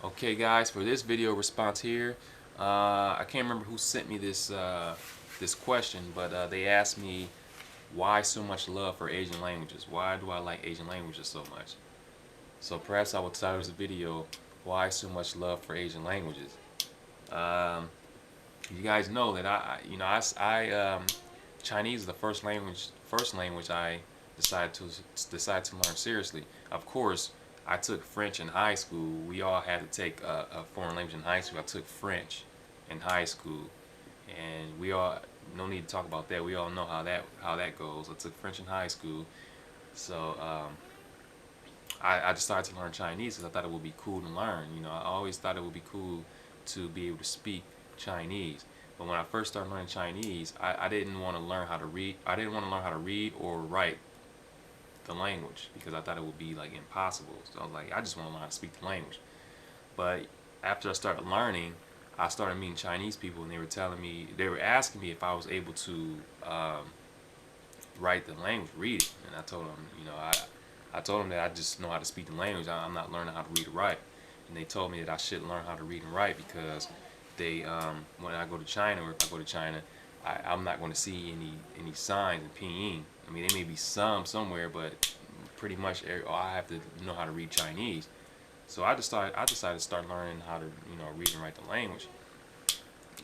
Okay, guys, for this video response here, I can't remember who sent me this question, but they asked me why so much love for Asian languages. Why do I like Asian languages so much? So perhaps I will title this video, "Why so much love for Asian languages?" Um, you guys know that Chinese is the first language I decided to learn seriously. Of course, I took French in high school. We all had to take a foreign language in high school. I took French in high school, and we all no need to talk about that. We all know how that goes. I took French in high school, so I decided to learn Chinese because I thought it would be cool to learn. I always thought it would be cool to be able to speak Chinese. But when I first started learning Chinese, I didn't want to learn how to read. I didn't want to learn how to read or write the language because I thought it would be like impossible. So I was like, I just want to learn how to speak the language. But after I started learning, I started meeting Chinese people, and they were asking me if I was able to write the language, read it, and I told them, I told them that I just know how to speak the language. I'm not learning how to read or write, and they told me that I should learn how to read and write because when I go to China, or if I go to China, I'm not going to see any signs in Pinyin. I mean, there may be some somewhere, but pretty much I have to know how to read Chinese. So I decided to start learning how to read and write the language,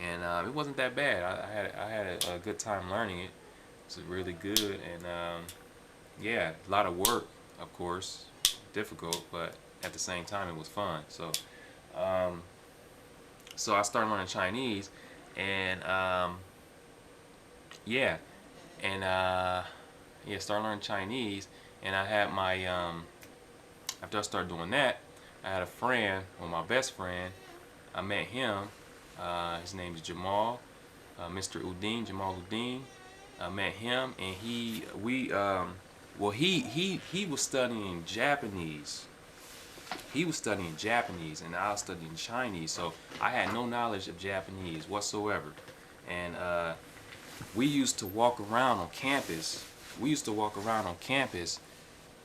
and it wasn't that bad. I had a good time learning it. It's really good, and yeah, a lot of work, of course, difficult, but at the same time it was fun. Um, so I started learning Chinese, and yeah, and yeah, started learning Chinese, and I had my after I started doing that, I had a friend, well, my best friend. I met him. His name is Jamal, Mr. Udine, Jamal Udine. I met him, and he was studying Japanese. He was studying Japanese, and I was studying Chinese. So I had no knowledge of Japanese whatsoever, and we used to walk around on campus. We used to walk around on campus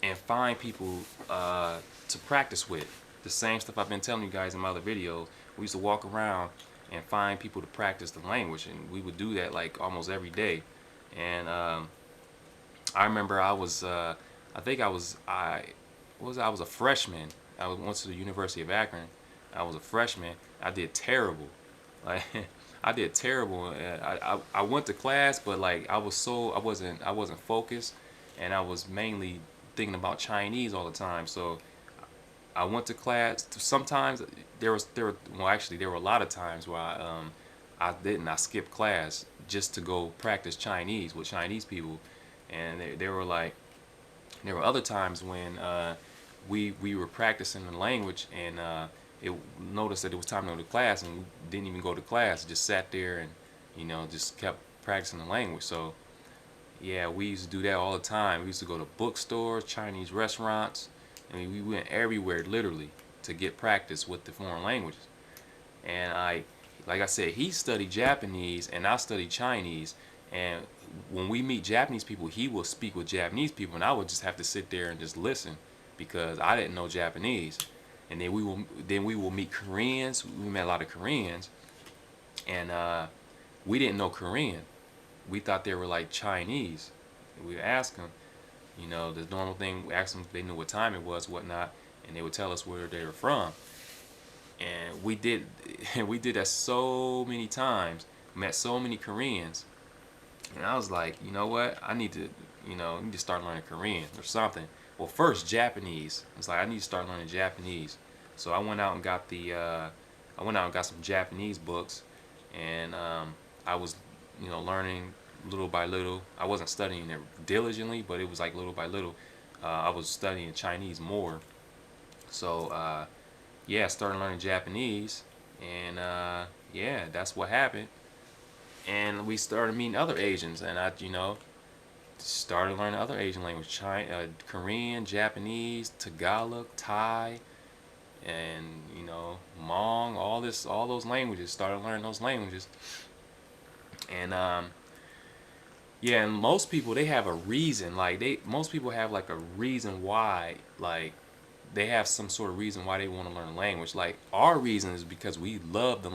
and find people to practice with. The same stuff I've been telling you guys in my other videos. We used to walk around and find people to practice the language, and we would do that like almost every day. And I remember I think I was a freshman. Went to the University of Akron. I was a freshman. I did terrible. Like I did terrible. I went to class, but like I wasn't focused, and I was mainly thinking about Chinese all the time. So I went to class. Sometimes there were a lot of times where I didn't. I skipped class just to go practice Chinese with Chinese people, and there were other times when we were practicing the language, and it noticed that it was time to go to class, and we didn't even go to class. Just sat there and just kept practicing the language. So yeah, we used to do that all the time. We used to go to bookstores, Chinese restaurants. I mean, we went everywhere literally to get practice with the foreign languages. And like I said, he studied Japanese and I studied Chinese. And when we meet Japanese people, he will speak with Japanese people, and I would just have to sit there and just listen because I didn't know Japanese. And then we will meet Koreans. We met a lot of Koreans, and we didn't know Korean. We thought they were like Chinese. And we would ask them, the normal thing. We asked them if they knew what time it was, whatnot, and they would tell us where they were from. And we did, we did that so many times. Met so many Koreans, and I was like, you know what? I need to start learning Korean or something. Well, first Japanese. It's like I need to start learning Japanese. So I went out and got some Japanese books, and I was, learning little by little. I wasn't studying it diligently, but it was like little by little. I was studying Chinese more. So yeah, I started learning Japanese, and yeah, that's what happened. And we started meeting other Asians, and I, started learning other Asian language, Korean, Japanese, Tagalog, Thai, and Hmong, all those languages. Started learning those languages, and yeah, and most people they have a reason. Like most people have like a reason why like they have some sort of reason why they want to learn a language. Like our reason is because we love the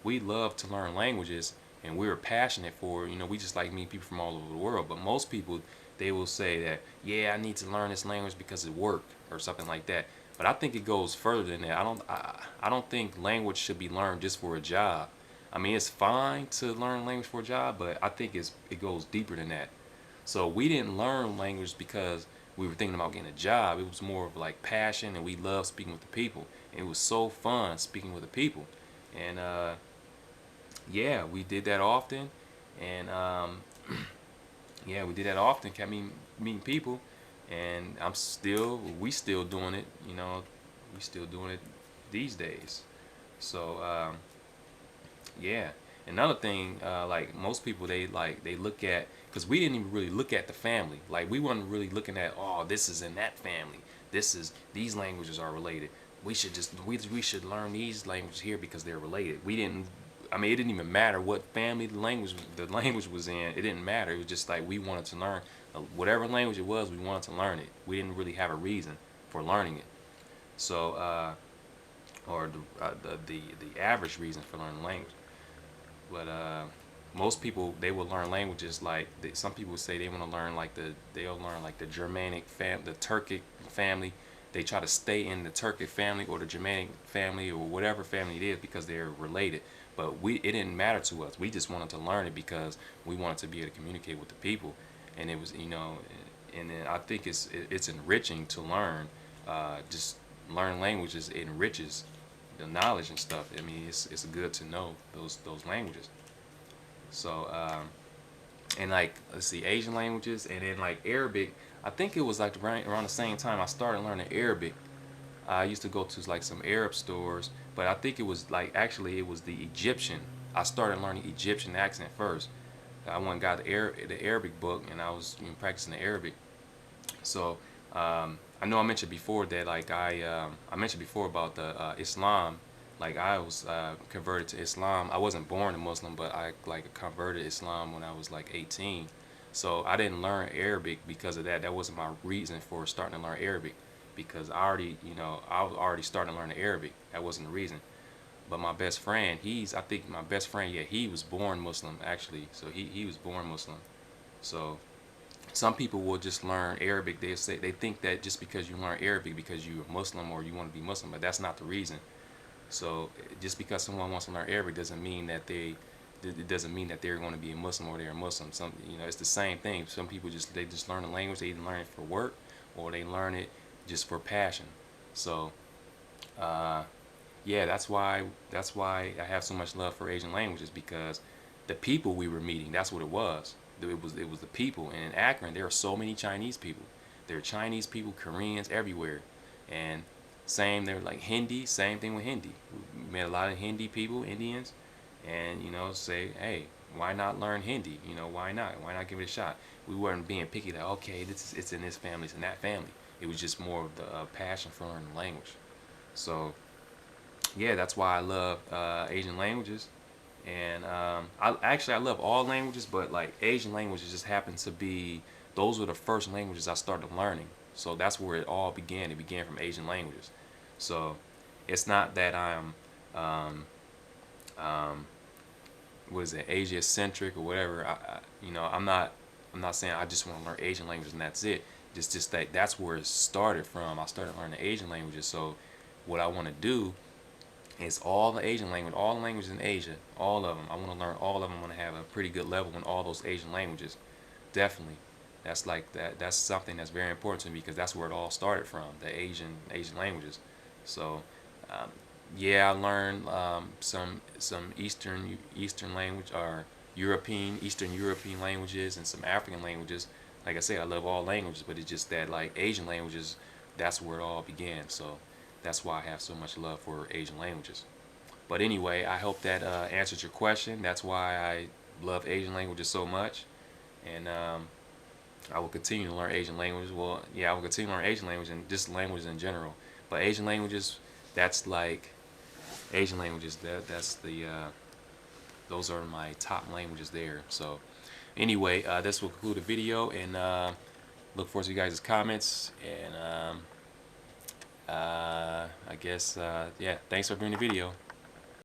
we love to learn languages, and we're passionate for it. You know, we just like meet people from all over the world. But most people, they will say that, yeah, I need to learn this language because it worked or something like that. But I think it goes further than that. I don't think language should be learned just for a job. I mean, it's fine to learn language for a job, but I think it goes deeper than that. So we didn't learn language because we were thinking about getting a job. It was more of like passion, and we loved speaking with the people. And it was so fun speaking with the people. And yeah, we did that often. And yeah, we did that often. Kept meeting people, and we still doing it. You know, we still doing it these days. So yeah. Another thing, like most people, they look at, because we didn't even really look at the family. Like we weren't really looking at, oh, this is in that family. These languages are related. We should learn these languages here because they're related. We didn't. I mean, it didn't even matter what family the language was in. It didn't matter. It was just like we wanted to learn whatever language it was. We wanted to learn it. We didn't really have a reason for learning it. So, or the average reason for learning language. But most people, they will learn languages like some people say they want to learn like they'll learn like the Germanic the Turkic family. They try to stay in the Turkic family or the Germanic family or whatever family it is because they're related. But it didn't matter to us. We just wanted to learn it because we wanted to be able to communicate with the people, and it was, you know, and then I think it's enriching to learn. Just learn languages, it enriches the knowledge and stuff. I mean, it's good to know those languages. So and like, let's see, Asian languages, and then like Arabic. I think it was like around the same time I started learning Arabic. I used to go to like some Arab stores, but I think it was like, actually it was the Egyptian. I started learning Egyptian accent first. I went and got the Arabic book, and I was, you know, practicing the Arabic. So I know I mentioned before that, like I mentioned before about the Islam. Like I was converted to Islam. I wasn't born a Muslim, but I like converted to Islam when I was like 18. So I didn't learn Arabic because of that. That wasn't my reason for starting to learn Arabic, because I already, you know, I was already starting to learn Arabic. That wasn't the reason. But my best friend, I think my best friend, yeah, he was born Muslim actually. So he was born Muslim. So some people will just learn Arabic. They think that just because you learn Arabic because you're Muslim or you want to be Muslim, but that's not the reason. So just because someone wants to learn Arabic doesn't mean that it doesn't mean that they're going to be a Muslim or they're a Muslim. It's the same thing. Some people just learn a language. They either learn it for work or they learn it just for passion. So uh, yeah, that's why I have so much love for Asian languages, because the people we were meeting, that's what it was. It was the people. And in Akron, there are so many Chinese people. There are Chinese people, Koreans, everywhere. And they're like Hindi, same thing with Hindi. We met a lot of Hindi people, Indians, and say, hey, why not learn Hindi? Why not? Why not give it a shot? We weren't being picky like, okay, it's in this family, it's in that family. It was just more of the passion for learning the language. So yeah, that's why I love Asian languages. And I love all languages, but like Asian languages just happen to be, those were the first languages I started learning. So that's where it all began. It began from Asian languages. So it's not that I'm um, what is it, Asia centric or whatever. I'm not saying I just want to learn Asian languages and that's it. Just that that's where it started from. I started learning Asian languages. So what I want to do is all the Asian language, all the languages in Asia, all of them. I want to learn all of them. I want to have a pretty good level in all those Asian languages. Definitely, that's like that. That's something that's very important to me because that's where it all started from, the Asian languages. So, um, yeah, I learned some Eastern language or Eastern European languages and some African languages. Like I said, I love all languages, but it's just that like Asian languages, that's where it all began. So that's why I have so much love for Asian languages. But anyway, I hope that answers your question. That's why I love Asian languages so much, and I will continue to learn Asian languages. Well, yeah, I will continue to learn Asian language and just languages in general. But Asian languages, that's like Asian languages. That's the those are my top languages there. So anyway, this will conclude the video, and look forward to you guys' comments, and I guess, yeah, thanks for viewing the video.